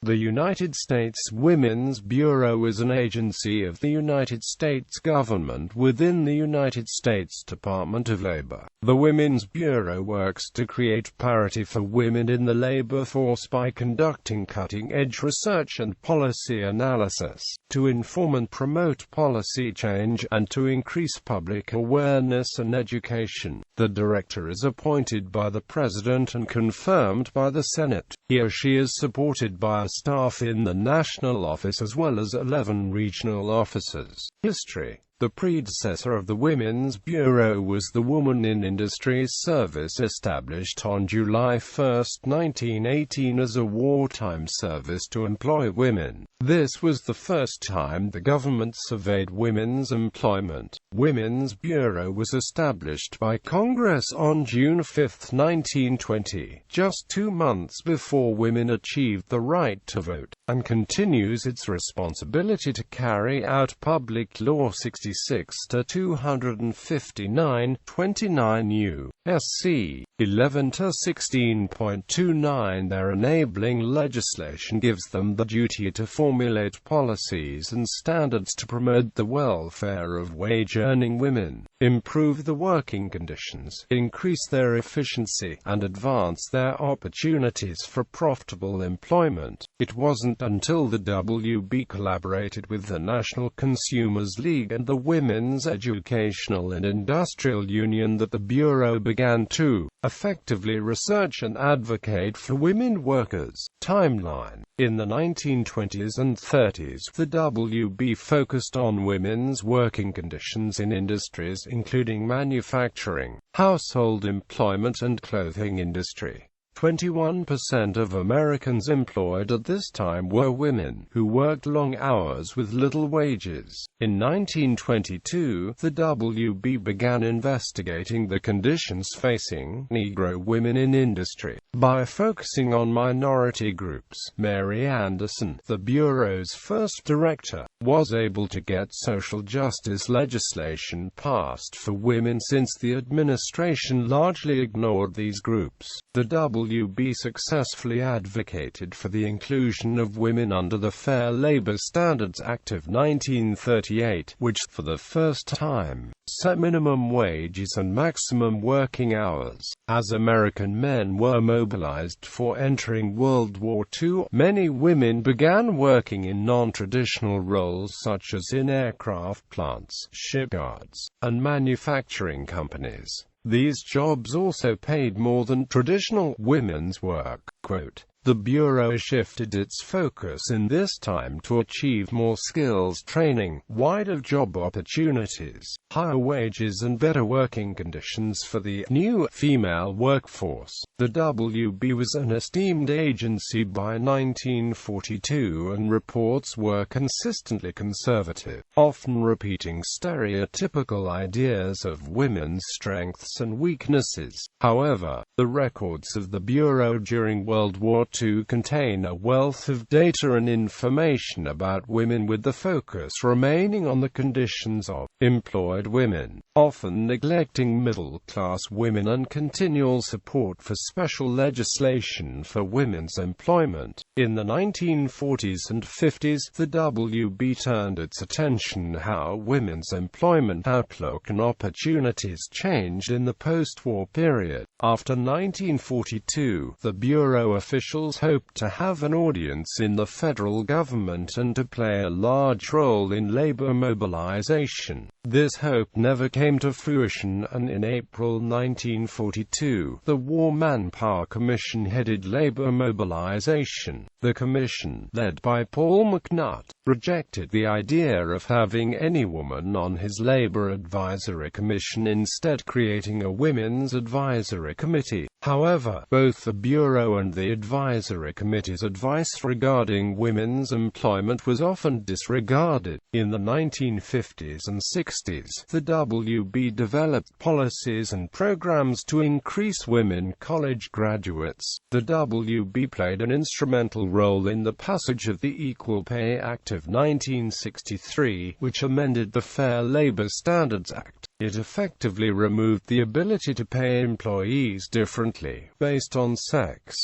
The United States Women's Bureau is an agency of the United States government within the United States Department of Labor. The Women's Bureau works to create parity for women in the labor force by conducting cutting-edge research and policy analysis, to inform and promote policy change, and to increase public awareness and education. The director is appointed by the President and confirmed by the Senate. He or she is supported by a staff in the national office as well as 11 regional offices. History. The predecessor of the Women's Bureau was the Women in Industries Service, established on July 1, 1918 as a wartime service to employ women. This was the first time the government surveyed women's employment. Women's Bureau was established by Congress on June 5, 1920, just 2 months before women achieved the right to vote, and continues its responsibility to carry out Public Law 66-259, 29 U.S.C. 11-16.29. Their enabling legislation gives them the duty to formulate policies and standards to promote the welfare of wage-earning women, improve the working conditions, increase their efficiency, and advance their opportunities for profitable employment. It wasn't until the WB collaborated with the National Consumers League and the Women's Educational and Industrial Union that the Bureau began to effectively research and advocate for women workers. Timeline. In the 1920s and 30s, the WB focused on women's working conditions in industries including manufacturing, household employment and clothing industry. 21% of Americans employed at this time were women, who worked long hours with little wages. In 1922, the WB began investigating the conditions facing Negro women in industry. By focusing on minority groups, Mary Anderson, the Bureau's first director, was able to get social justice legislation passed for women since the administration largely ignored these groups. The WB successfully advocated for the inclusion of women under the Fair Labor Standards Act of 1938, which, for the first time, set minimum wages and maximum working hours. As American men were mobilized for entering World War II, many women began working in non-traditional roles such as in aircraft plants, shipyards, and manufacturing companies. These jobs also paid more than traditional women's work. Quote, the Bureau shifted its focus in this time to achieve more skills training, wider job opportunities, higher wages and better working conditions for the new female workforce. The WB was an esteemed agency by 1942 and reports were consistently conservative, often repeating stereotypical ideas of women's strengths and weaknesses. However, the records of the Bureau during World War II contain a wealth of data and information about women, with the focus remaining on the conditions of employed women, often neglecting middle-class women, and continual support for special legislation for women's employment. In the 1940s and 50s, the WB turned its attention to how women's employment outlook and opportunities changed in the post-war period. After 1942, the Bureau officials hoped to have an audience in the federal government and to play a large role in labor mobilization. This hope never came to fruition, and in April 1942, the War Manpower Commission headed labor mobilization. The commission, led by Paul McNutt, rejected the idea of having any woman on his labor advisory commission, instead creating a women's advisory committee. However, both the Bureau and the advisory committee's advice regarding women's employment was often disregarded. In the 1950s and 60s, the WB developed policies and programs to increase women college graduates. The WB played an instrumental role in the passage of the Equal Pay Act of 1963, which amended the Fair Labor Standards Act. It effectively removed the ability to pay employees differently based on sex.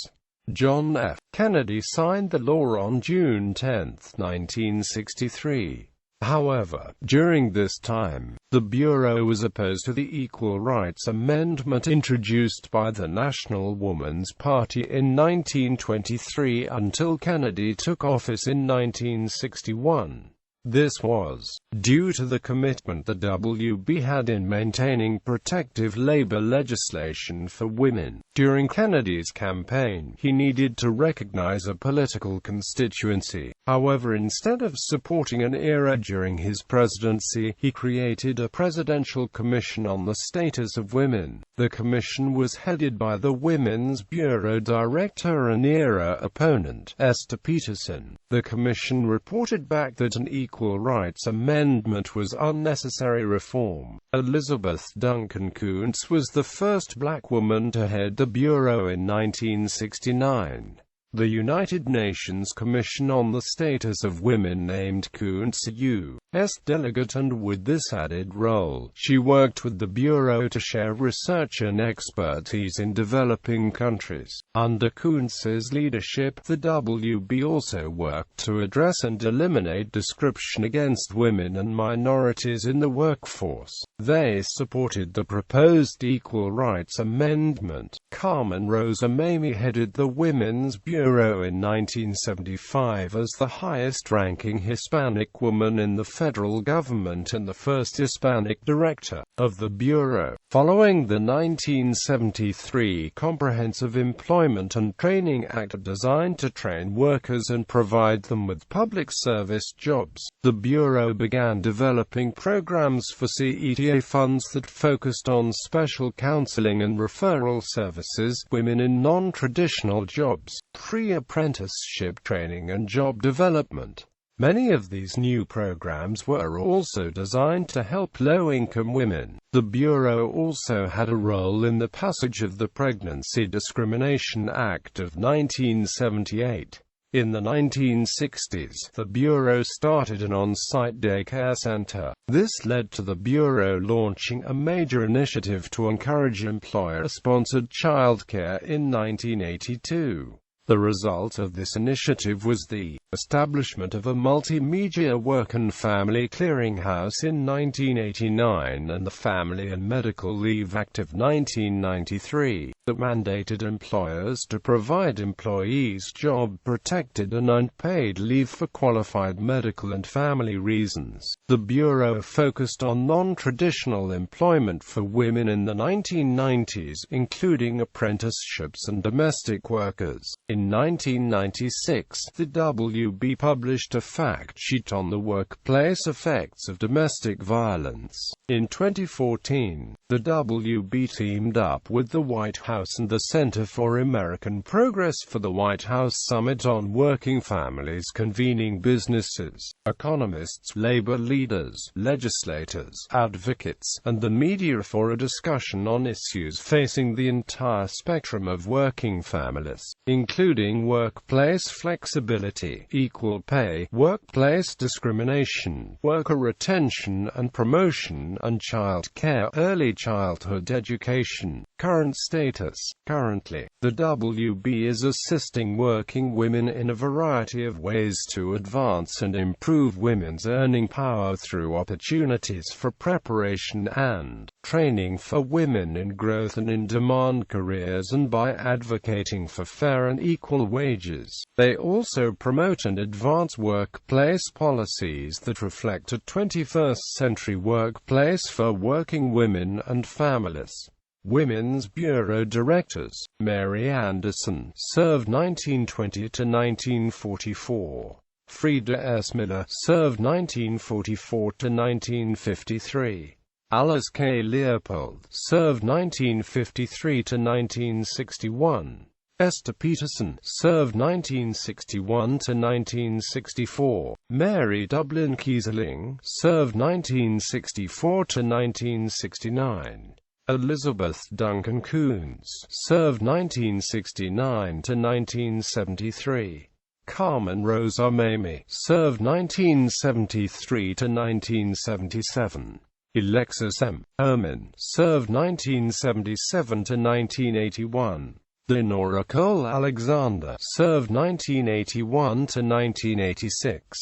John F. Kennedy signed the law on June 10, 1963. However, during this time, the Bureau was opposed to the Equal Rights Amendment introduced by the National Woman's Party in 1923 until Kennedy took office in 1961. This was due to the commitment the WB had in maintaining protective labor legislation for women. During Kennedy's campaign, he needed to recognize a political constituency. However, instead of supporting an era during his presidency, he created a Presidential Commission on the Status of Women. The commission was headed by the Women's Bureau Director and era opponent, Esther Peterson. The commission reported back that an Equal Rights Amendment was unnecessary reform. Elizabeth Duncan Kuntz was the first black woman to head the Bureau in 1969. The United Nations Commission on the Status of Women named Kuntz a U.S. delegate, and with this added role, she worked with the Bureau to share research and expertise in developing countries. Under Kuntz's leadership, the WB also worked to address and eliminate discrimination against women and minorities in the workforce. They supported the proposed Equal Rights Amendment. Carmen Rosa Mamie headed the Women's Bureau in 1975 as the highest-ranking Hispanic woman in the federal government and the first Hispanic director of the Bureau. Following the 1973 Comprehensive Employment and Training Act designed to train workers and provide them with public service jobs, the Bureau began developing programs for CETA funds that focused on special counseling and referral services, women in non-traditional jobs, pre-apprenticeship training and job development. Many of these new programs were also designed to help low-income women. The Bureau also had a role in the passage of the Pregnancy Discrimination Act of 1978. In the 1960s, the Bureau started an on-site daycare center. This led to the Bureau launching a major initiative to encourage employer-sponsored childcare in 1982. The result of this initiative was the establishment of a multimedia work and family clearinghouse in 1989 and the Family and Medical Leave Act of 1993, that mandated employers to provide employees job-protected and unpaid leave for qualified medical and family reasons. The Bureau focused on non-traditional employment for women in the 1990s, including apprenticeships and domestic workers. In 1996, the WB published a fact sheet on the workplace effects of domestic violence. In 2014, the WB teamed up with the White House and the Center for American Progress for the White House Summit on Working Families, convening businesses, economists, labor leaders, legislators, advocates, and the media for a discussion on issues facing the entire spectrum of working families, including workplace flexibility, equal pay, workplace discrimination, worker retention and promotion, and child care, early childhood education. Current status. Currently, the WB is assisting working women in a variety of ways to advance and improve women's earning power through opportunities for preparation and training for women in growth and in-demand careers, and by advocating for fair and equal wages. They also promote and advance workplace policies that reflect a 21st-century workplace for working women and families. Women's Bureau Directors. Mary Anderson, served 1920 to 1944. Frieda S. Miller, served 1944 to 1953. Alice K. Leopold, served 1953 to 1961. Esther Peterson, served 1961 to 1964. Mary Dublin Kieseling, served 1964 to 1969. Elizabeth Duncan Kuntz, served 1969 to 1973. Carmen Rosa Mamie, served 1973 to 1977. Alexis M. Herman, served 1977 to 1981. The Nora Cole Alexander, served 1981 to 1986.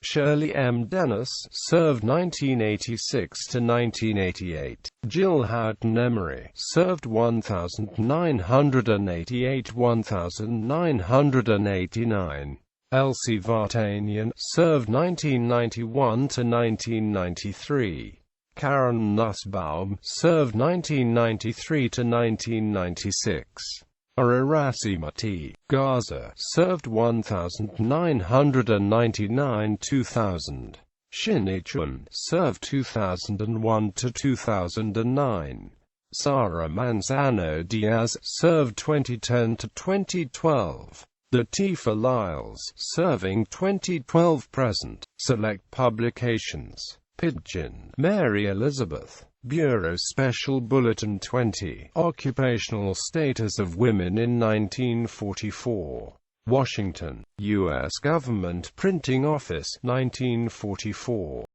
Shirley M. Dennis, served 1986 to 1988. Jill Houghton Emery, served 1988–1989. Elsie Vartanian, served 1991 to 1993. Karen Nussbaum, served 1993 to 1996. Ararasi T. Garza, served 1999–2000. Shinny Chun, served 2001 to 2009. Sara Manzano Diaz, served 2010 to 2012. Latifah Lyles, serving 2012–present. Select publications. Pidgeon, Mary Elizabeth. Bureau Special Bulletin 20. Occupational Status of Women in 1944. Washington, U.S. Government Printing Office, 1944.